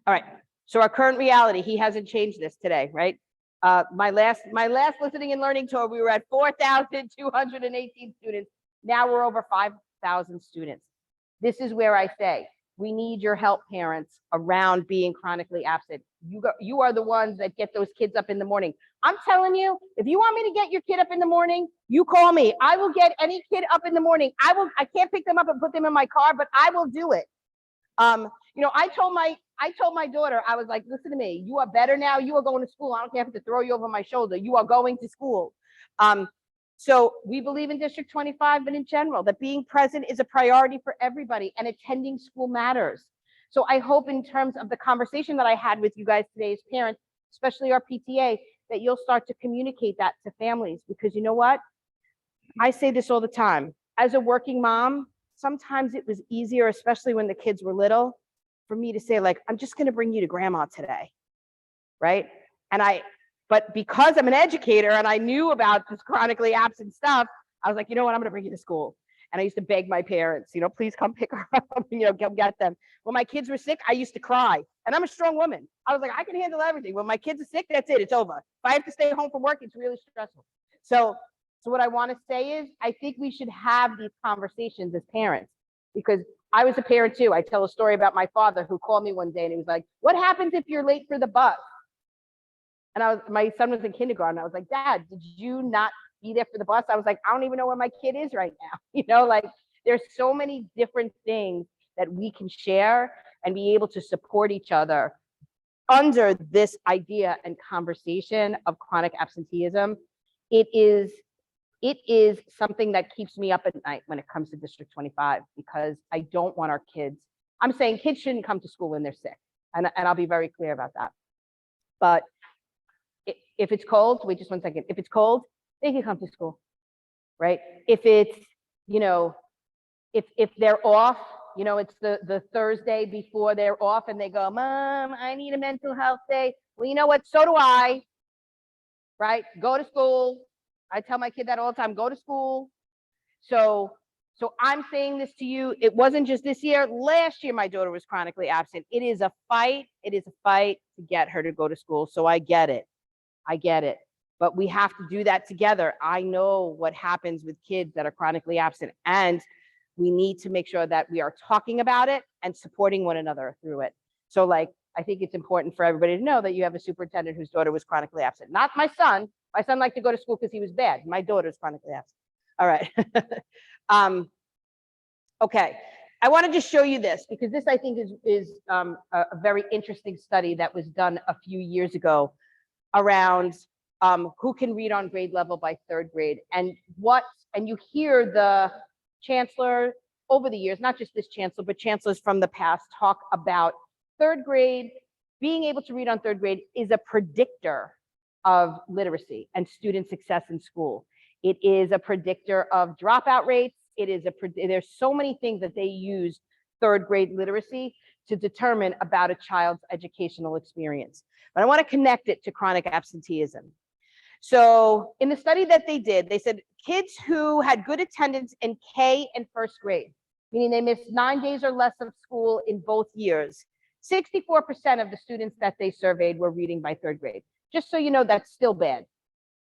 All right. So our current reality, he hasn't changed this today, right? My last listening and learning tour, we were at 4,218 students. Now we're over 5,000 students. This is where I say, we need your help, parents, around being chronically absent. You are the ones that get those kids up in the morning. I'm telling you, if you want me to get your kid up in the morning, you call me. I will get any kid up in the morning. I can't pick them up and put them in my car, but I will do it. I told my daughter, I was like, listen to me, you are better now. You are going to school. I don't care if I have to throw you over my shoulder. You are going to school. So we believe in District 25, but in general, that being present is a priority for everybody and attending school matters. So I hope in terms of the conversation that I had with you guys today as parents, especially our PTA, that you'll start to communicate that to families, because you know what? I say this all the time. As a working mom, sometimes it was easier, especially when the kids were little, for me to say, like, I'm just going to bring you to grandma today. Right. But because I'm an educator and I knew about this chronically absent stuff, I was like, you know what? I'm going to bring you to school. And I used to beg my parents, please come pick her up, come get them. When my kids were sick, I used to cry. And I'm a strong woman. I was like, I can handle everything. When my kids are sick, that's it. It's over. If I have to stay home from work, it's really stressful. So what I want to say is, I think we should have these conversations as parents, because I was a parent too. I tell a story about my father who called me one day and he was like, what happens if you're late for the bus? And my son was in kindergarten. I was like, Dad, did you not be there for the bus? I was like, I don't even know where my kid is right now. Like, there's so many different things that we can share and be able to support each other under this idea and conversation of chronic absenteeism. It is something that keeps me up at night when it comes to District 25, because I don't want our kids. I'm saying kids shouldn't come to school when they're sick. And I'll be very clear about that. But if it's cold, wait just 1 second. If it's cold, they can come to school, right? If it's, if they're off, it's the Thursday before they're off and they go, Mom, I need a mental health day. Well, you know what? So do I, right? Go to school. I tell my kid that all the time, go to school. So I'm saying this to you. It wasn't just this year. Last year, my daughter was chronically absent. It is a fight. It is a fight to get her to go to school. So I get it. But we have to do that together. I know what happens with kids that are chronically absent, and we need to make sure that we are talking about it and supporting one another through it. So I think it's important for everybody to know that you have a superintendent whose daughter was chronically absent. Not my son. My son liked to go to school because he was bad. My daughter's chronically absent. All right. Okay. I want to just show you this, because this, I think, is a very interesting study that was done a few years ago around who can read on grade level by third grade, and you hear the chancellor over the years, not just this chancellor, but chancellors from the past, talk about third grade. Being able to read on third grade is a predictor of literacy and student success in school. It is a predictor of dropout rates. There's so many things that they use third grade literacy to determine about a child's educational experience. But I want to connect it to chronic absenteeism. So in the study that they did, they said kids who had good attendance in K and first grade, meaning they missed 9 days or less of school in both years, 64% of the students that they surveyed were reading by third grade. Just so you know, that's still bad,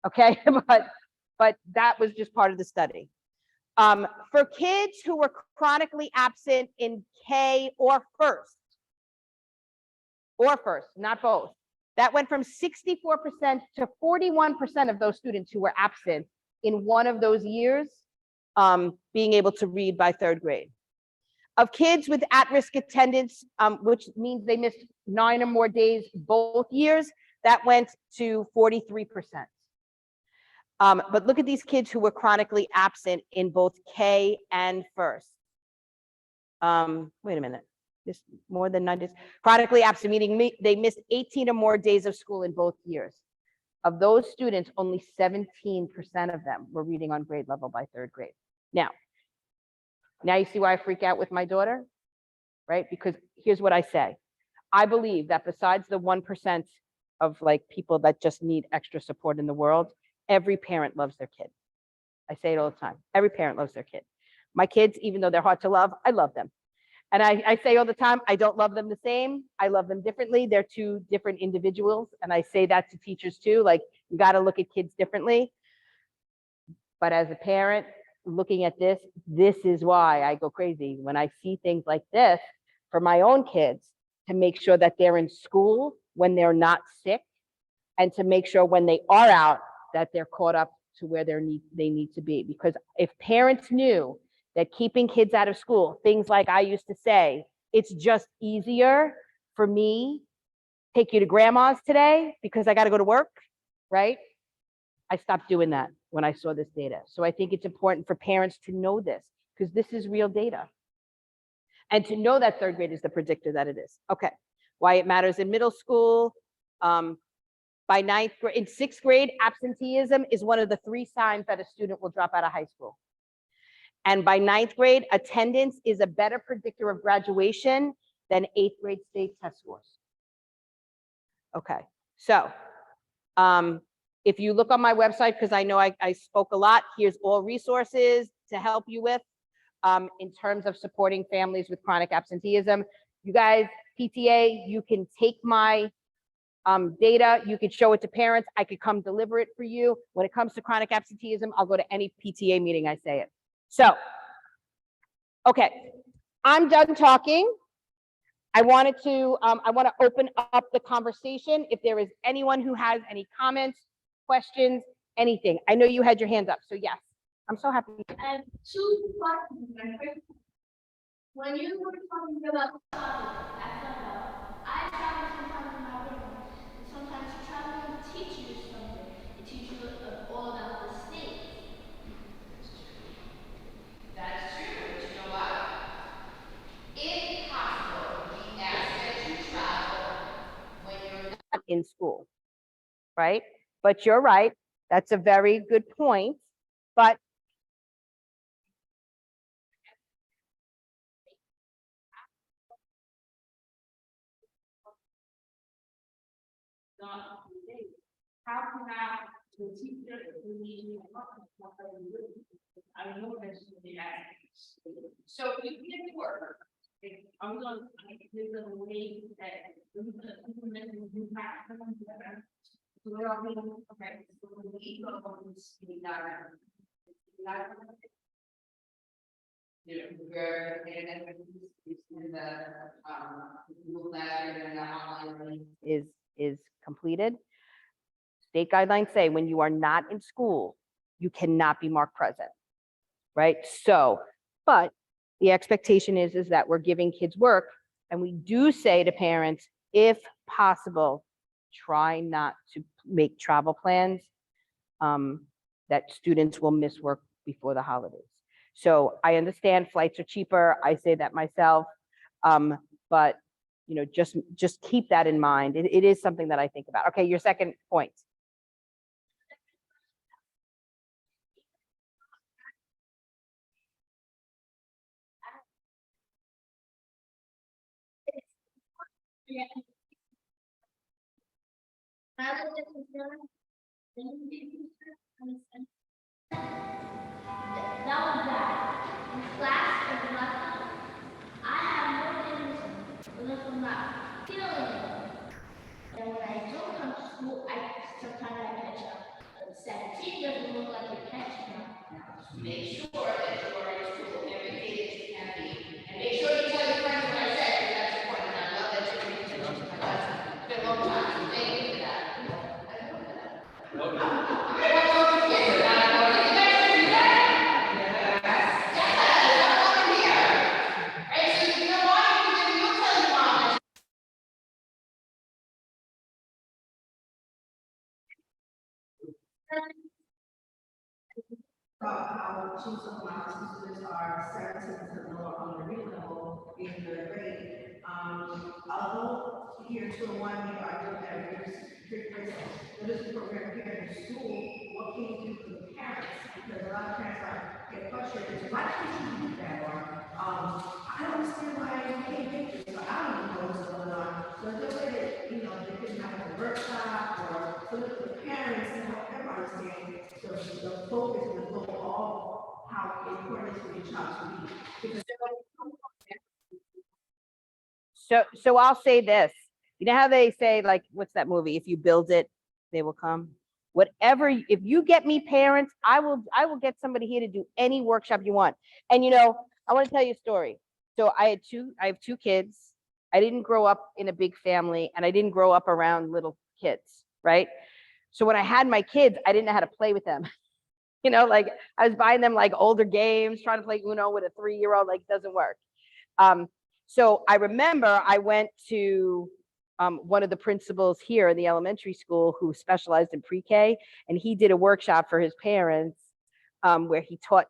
okay? but that was just part of the study. For kids who were chronically absent in K or first, not both, that went from 64% to 41% of those students who were absent in one of those years being able to read by third grade. Of kids with at-risk attendance, which means they missed 9 or more days both years, that went to 43%. But look at these kids who were chronically absent in both K and first. Wait a minute. This more than 9 days. Chronically absent, meaning they missed 18 or more days of school in both years. Of those students, only 17% of them were reading on grade level by third grade. Now you see why I freak out with my daughter, right? Because here's what I say. I believe that besides the 1% of people that just need extra support in the world, every parent loves their kid. I say it all the time. Every parent loves their kid. My kids, even though they're hard to love, I love them. And I say all the time, I don't love them the same. I love them differently. They're two different individuals. And I say that to teachers too, you got to look at kids differently. But as a parent looking at this is why I go crazy when I see things like this for my own kids, to make sure that they're in school when they're not sick, and to make sure when they are out that they're caught up to where they need to be. Because if parents knew that keeping kids out of school, things like I used to say, it's just easier for me, take you to grandma's today because I got to go to work, right? I stopped doing that when I saw this data. So I think it's important for parents to know this because this is real data. And to know that third grade is the predictor that it is. Okay, why it matters in middle school. By ninth grade, in sixth grade, absenteeism is one of the 3 signs that a student will drop out of high school. And by ninth grade, attendance is a better predictor of graduation than 8th grade state test scores. Okay, so if you look on my website, because I know I spoke a lot, here's all resources to help you with in terms of supporting families with chronic absenteeism. You guys, PTA, you can take my data, you could show it to parents, I could come deliver it for you. When it comes to chronic absenteeism, I'll go to any PTA meeting, I say it. So, okay, I'm done talking. I want to open up the conversation. If there is anyone who has any comments, questions, anything. I know you had your hands up, so yes, I'm so happy. I have 2 questions. When you were talking about I travel sometimes with my family. And sometimes traveling teaches you something. It teaches you all about the states. That's true, but you know what? If possible, we ask that you travel when you're not In school, right? But you're right, that's a very good point, but not how can the teacher need I know that's the aspects. So if you get work, I'm going to give them a way that implement the new practice. So we're all going, okay, so we go on this meeting now. you know, where and in the Google Classroom and the online learning. is completed. State guidelines say when you are not in school, you cannot be marked present, right? So, but the expectation is that we're giving kids work, and we do say to parents, if possible, try not to make travel plans that students will miss work before the holidays. So I understand flights are cheaper. I say that myself, but you know, just keep that in mind. It is something that I think about. Okay, your second point. That was bad. In class or the lesson, I have more things unless I'm not feeling it. And when I don't come to school, sometimes I catch up. But 17 doesn't look like you're catching up. Make sure that you are in school every day that you can be. And make sure you tell your friends what I said, because that's important. And I love that you're paying attention to my lesson. It's been a long time, so thank you for that. I'm gonna watch over the kids, and I'm going to make sure you do that. Yes, I'm over here. Right, so you know what? You'll tell your mom that About how two of my students are 17% lower on the reading level in third grade. Although here 201, we are doing that literacy program here in school, what can you do for the parents? Because a lot of parents get frustrated, why can't you do that? Or, I don't understand why you can't get this, or I don't even know what's going on. So the way that, you know, they could have a workshop or so that the parents and help them understand the focus and the goal of how important it is for your child to be. Because So I'll say this. You know how they say, like, what's that movie? If you build it, they will come. Whatever, if you get me parents, I will get somebody here to do any workshop you want. And you know, I want to tell you a story. So I have two kids. I didn't grow up in a big family, and I didn't grow up around little kids, right? So when I had my kids, I didn't know how to play with them. You know, like I was buying them like older games, trying to play Uno with a 3-year-old, like it doesn't work. So I remember I went to one of the principals here in the elementary school who specialized in pre-K, and he did a workshop for his parents where he taught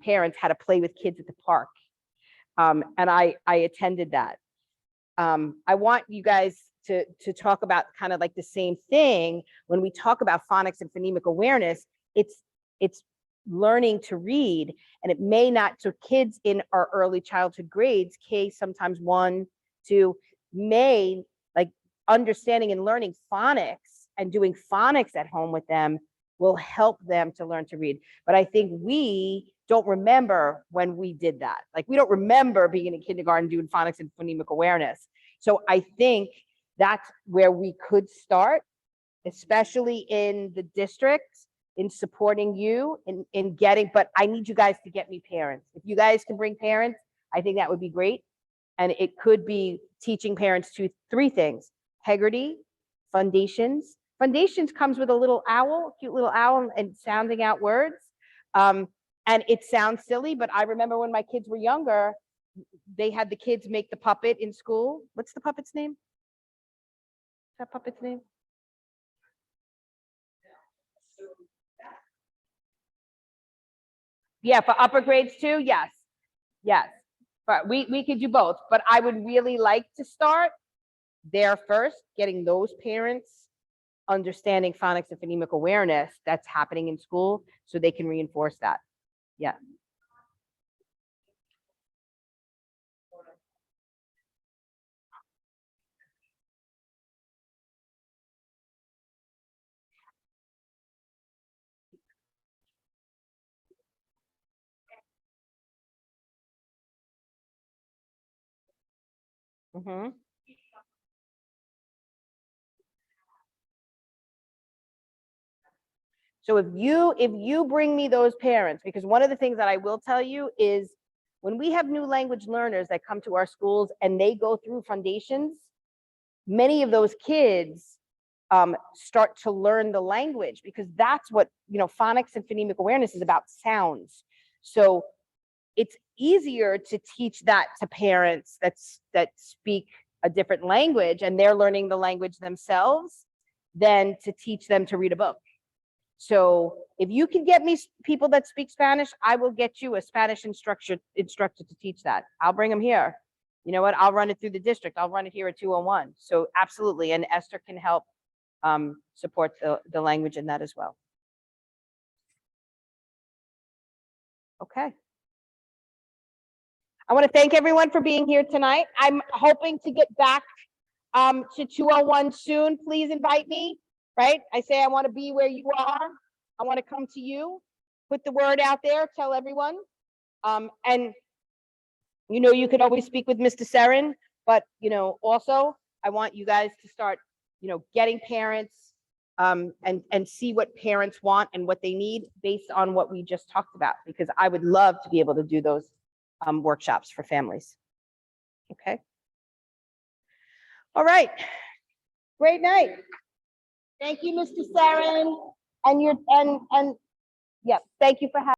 parents how to play with kids at the park. And I attended that. I want you guys to talk about kind of like the same thing when we talk about phonics and phonemic awareness. It's learning to read, and it may not, so kids in our early childhood grades, K, sometimes 1, 2, may, like, understanding and learning phonics and doing phonics at home with them will help them to learn to read. But I think we don't remember when we did that. Like, we don't remember being in kindergarten doing phonics and phonemic awareness. So I think that's where we could start, especially in the district, in supporting you in getting, but I need you guys to get me parents. If you guys can bring parents, I think that would be great. And it could be teaching parents 3 things: integrity, foundations. Foundations comes with a little owl, cute little owl, and sounding out words. And it sounds silly, but I remember when my kids were younger, they had the kids make the puppet in school. What's the puppet's name? That puppet's name? Yeah, for upper grades too, yes. Yes, but we could do both. But I would really like to start there first, getting those parents understanding phonics and phonemic awareness that's happening in school so they can reinforce that. Yeah. Mm-hmm. So if you bring me those parents, because one of the things that I will tell you is when we have new language learners that come to our schools and they go through foundations, many of those kids start to learn the language, because that's what, phonics and phonemic awareness is about, sounds. So it's easier to teach that to parents that speak a different language and they're learning the language themselves than to teach them to read a book. So if you can get me people that speak Spanish, I will get you a Spanish instructor to teach that. I'll bring them here. You know what? I'll run it through the district. I'll run it here at 201. So absolutely. And Esther can help support the language in that as well. Okay. I want to thank everyone for being here tonight. I'm hoping to get back to 201 soon. Please invite me, right? I say I want to be where you are. I want to come to you, put the word out there, tell everyone. And you could always speak with Mr. Seren, but also I want you guys to start, getting parents and see what parents want and what they need based on what we just talked about, because I would love to be able to do those workshops for families. Okay. All right. Great night. Thank you, Mr. Seren, and yeah, thank you for having